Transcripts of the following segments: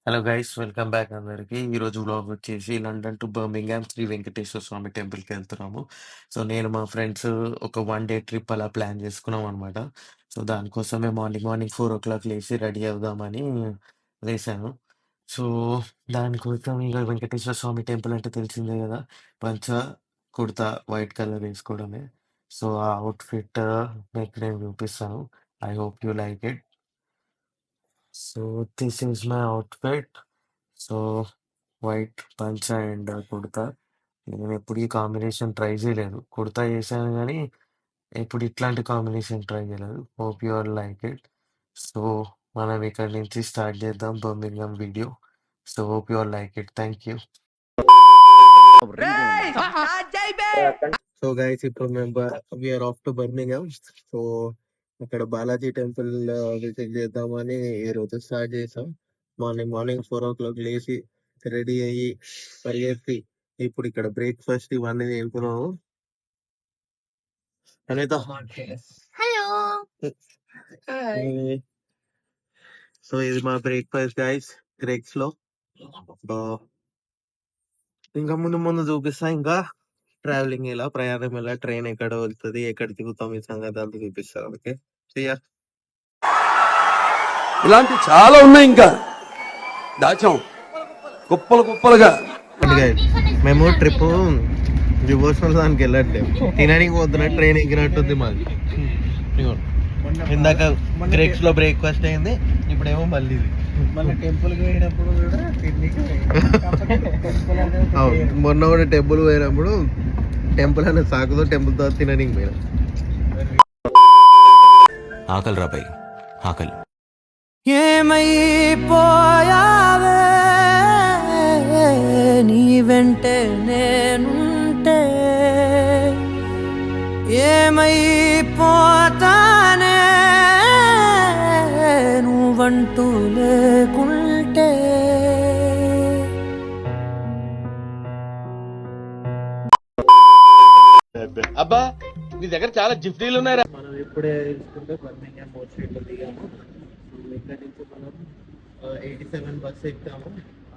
Hello guys, welcome back అందరికి. ఈరోజు vlog వచ్చేసి London to Birmingham Shri Venkateswara Swami టెంపుల్కి వెళ్తున్నాము. సో నేను మా ఫ్రెండ్స్ ఒక 1 డే ట్రిప్ అలా ప్లాన్ చేసుకున్నాం అనమాట. సో దానికోసమే మార్నింగ్ మార్నింగ్ 4 o'clock లేచి రెడీ అవుదామని లేసాను. సో దానికోసం ఇక వెంకటేశ్వర స్వామి టెంపుల్ అంటే తెలిసిందే కదా, పంచ కుర్తా వైట్ కలర్ వేసుకోవడమే. సో ఆ అవుట్ఫిట్ మీకు నేను చూపిస్తాను. I hope you like it. So this is my outfit. So white పంచ అండ్ కుర్తా. నేను ఎప్పుడు ఈ కాంబినేషన్ ట్రై చేయలేదు. కుర్తా చేశాను కానీ ఎప్పుడు ఇట్లాంటి కాంబినేషన్ ట్రై చేయలేదు. Hope you are like it. So మనం ఇక్కడ నుంచి స్టార్ట్ చేద్దాం Birmingham video. So hope you are like it. Thank you. So guys, ఇప్పుడు మేము we're off to Birmingham. So అక్కడ బాలాజీ టెంపుల్ విజిట్ చేద్దామని ఈ రోజు స్టార్ట్ చేసాం. మార్నింగ్ మార్నింగ్ 4 o'clock లేచి రెడీ అయ్యి పరిగెత్తి ఇప్పుడు ఇక్కడ బ్రేక్ఫాస్ట్ ఇవన్నీ తింటున్నాము. అనిత, హలో సో ఇది మా బ్రేక్ఫాస్ట్ గైస్, గ్రెగ్స్ లో. ఇంకా ముందు ముందు చూపిస్తా. ఇంకా ట్రావెలింగ్ ఎలా, ప్రయాణం ఎలా, ట్రైన్ ఎక్కడ వెళ్తుంది, ఎక్కడ దిగుతాం, ఈ సంగతి అంతా చూపిస్తా. ఓకే, ఇలాంటి చాలా ఉన్నాయి, ఇంకా దాచాం కుప్పలు కుప్పలుగా. మేము ట్రిప్ డివోషనల్ దానికి వెళ్ళట్లేదు, తినడానికి పోతున్నా. ట్రైన్ ఎక్కినట్టుంది మాది. ఇందాక గ్రెగ్స్ లో బ్రేక్ఫాస్ట్ అయింది, ఇప్పుడేమో మళ్ళీ టెంపుల్ పోయినప్పుడు కూడా మొన్న కూడా టెంపుల్ పోయినప్పుడు టెంపుల్ అనే సాకుతో టెంపుల్ తో తినడానికి పోయినా. ఆకలి రాబాయి ఆకలి. ఏమైపోయావే నీ వెంటే నేనుంటే, ఏమైపోతానే నువ్వంటూ లేకుంటే. అబ్బా నీ దగ్గర చాలా జిఫ్టీలు ఉన్నాయా. మనం ఇప్పుడే తెలుసుకుంటే బర్మింగ్హామ్ బోట్ స్ట్రీట్ లో దిగాము. ఇక్కడ నుంచి మనం 87 బస్ ఎక్కుతాము.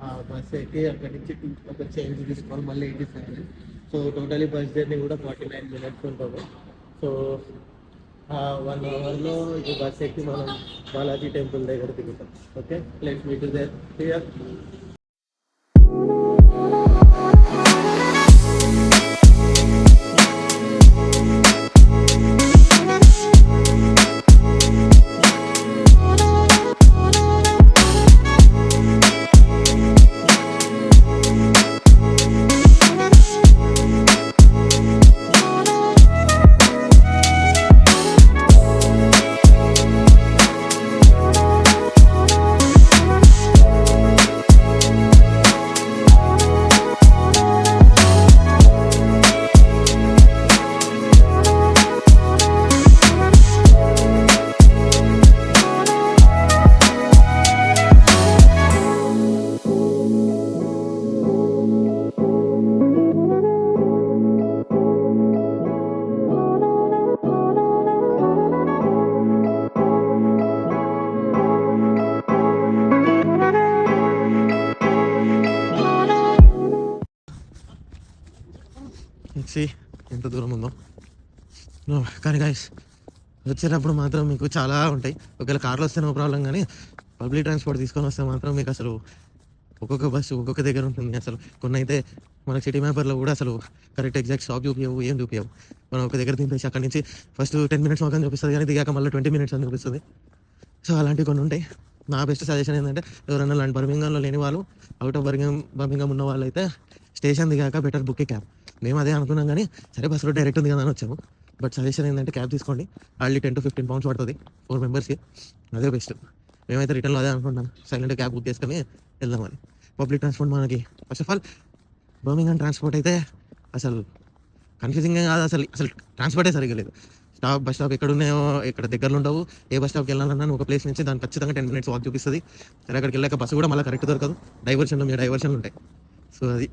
ఆ బస్ ఎక్కి అక్కడి నుంచి ఒక చేంజ్ తీసుకోవాలి, మళ్ళీ 87. సో టోటలీ బస్ జర్నీ కూడా 49 minutes ఉంటుంది. సో 1 hourలో ఈ బస్ ఎక్కి మనం బాలాజీ టెంపుల్ దగ్గర దిగుతాం. Okay, let's meet there. Here ఎంత దూరం ఉందో. కానీ గైస్, వచ్చేటప్పుడు మాత్రం మీకు చాలా ఉంటాయి. ఒకవేళ కార్లో వస్తే నో ప్రాబ్లం, కానీ పబ్లిక్ ట్రాన్స్పోర్ట్ తీసుకొని వస్తే మాత్రం మీకు అసలు ఒక్కొక్క బస్సు ఒక్కొక్క దగ్గర ఉంటుంది. అసలు కొన్ని అయితే మనకి సిటీ మ్యాపర్లో కూడా అసలు కరెక్ట్ ఎగ్జాక్ట్ స్టాప్ చూపించవు, ఏం చూపించవు. మనం ఒక దగ్గర దింపేసి అక్కడి నుంచి ఫస్ట్ 10 minutes మాత్రం చూపిస్తుంది, కానీ దిగాక మళ్ళీ 20 minutes అని చూపిస్తుంది. సో అలాంటివి కొన్ని ఉంటాయి. నా బెస్ట్ సజెషన్ ఏంటంటే, ఎవరైనా లాంటి బర్మింగ్హామ్లో లేని వాళ్ళు, అవుట్ ఆఫ్ బర్మింగ్హామ్ ఉన్న వాళ్ళు అయితే స్టేషన్ దిగాక బెటర్ బుక్ క్యాబ్. మేము అదే అనుకున్నాం, కానీ సరే బస్సులో డైరెక్ట్ ఉంది కదా అని వచ్చాము. బట్ సజెషన్ ఏంటంటే క్యాబ్ తీసుకోండి. హార్డ్లీ 10 to 15 pounds పడుతుంది 4 members. అదే బెస్ట్. మేమైతే రిటర్న్లో అదే అనుకుంటాం, సైలెంట్ క్యాబ్ బుక్ చేసుకొని వెళ్దామని. పబ్లిక్ ట్రాన్స్పోర్ట్ మనకి first of all Birmingham transport అయితే అసలు కన్ఫ్యూజింగ్ కాదు. అసలు అసలు ట్రాన్స్పోర్టే సరిగ్గా లేదు. బస్ స్టాప్ ఎక్కడ ఉన్నాయో ఇక్కడ దగ్గరలో ఉండవు. ఏ బస్ స్టాప్కి వెళ్ళాలన్నా ఒక ప్లేస్ నుంచి దానికి ఖచ్చితంగా 10 minutes వాక్ చూపిస్తుంది. సరే అక్కడికి వెళ్ళాక బస్సు కూడా మళ్ళీ కరెక్ట్ దొరకదు. డైవర్షన్లు ఉంటాయి. సో అది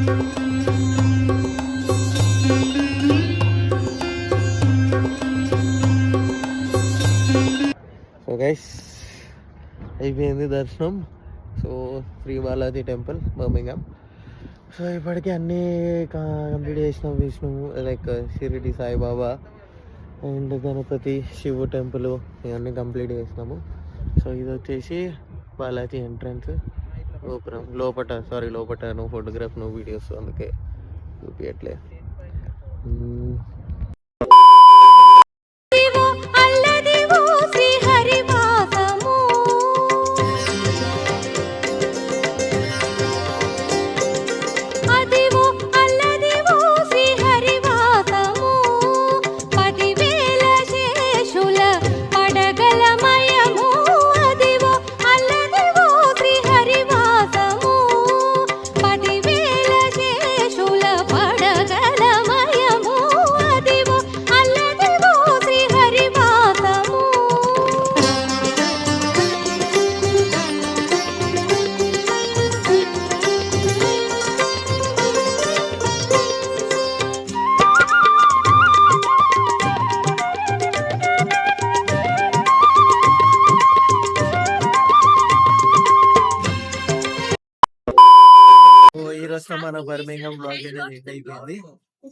సో గైస్ అయిపోయింది దర్శనం. So Shri Balaji temple Birmingham. So ఇప్పటికీ అన్నీ కంప్లీట్ చేసినాం. Vishnu like Shirdi Saibaba and Ganapati Shiva temple ఇవన్నీ కంప్లీట్ చేసినాము. సో ఇది వచ్చేసి బాలాజీ ఎంట్రన్స్ గోపురం లోపట నువ్వు ఫోటోగ్రాఫ్ నువ్వు వీడియోస్ అందుకే చూపించట్లే. అల్లదివో శ్రీహరివాసము అదివో అల్లదివో శ్రీహరివాసము 10,000 శేషుల పడగలమయము అదివో అల్లదివో శ్రీహరివాసము 10,000 శేషుల పడగలమయము అదివో అల్లదివో శ్రీహరివాసము. సో ఈ రోజు మన బర్మింగ్హామ్ బ్లాగ్ అనేది ఎండ్ అయిపోయింది.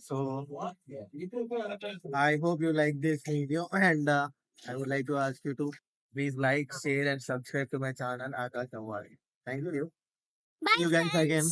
So I hope you like this video and I would like to ask you to please like share and subscribe to my channel Akash అవ్వాలి. Thank you. Bye, You guys friends. again.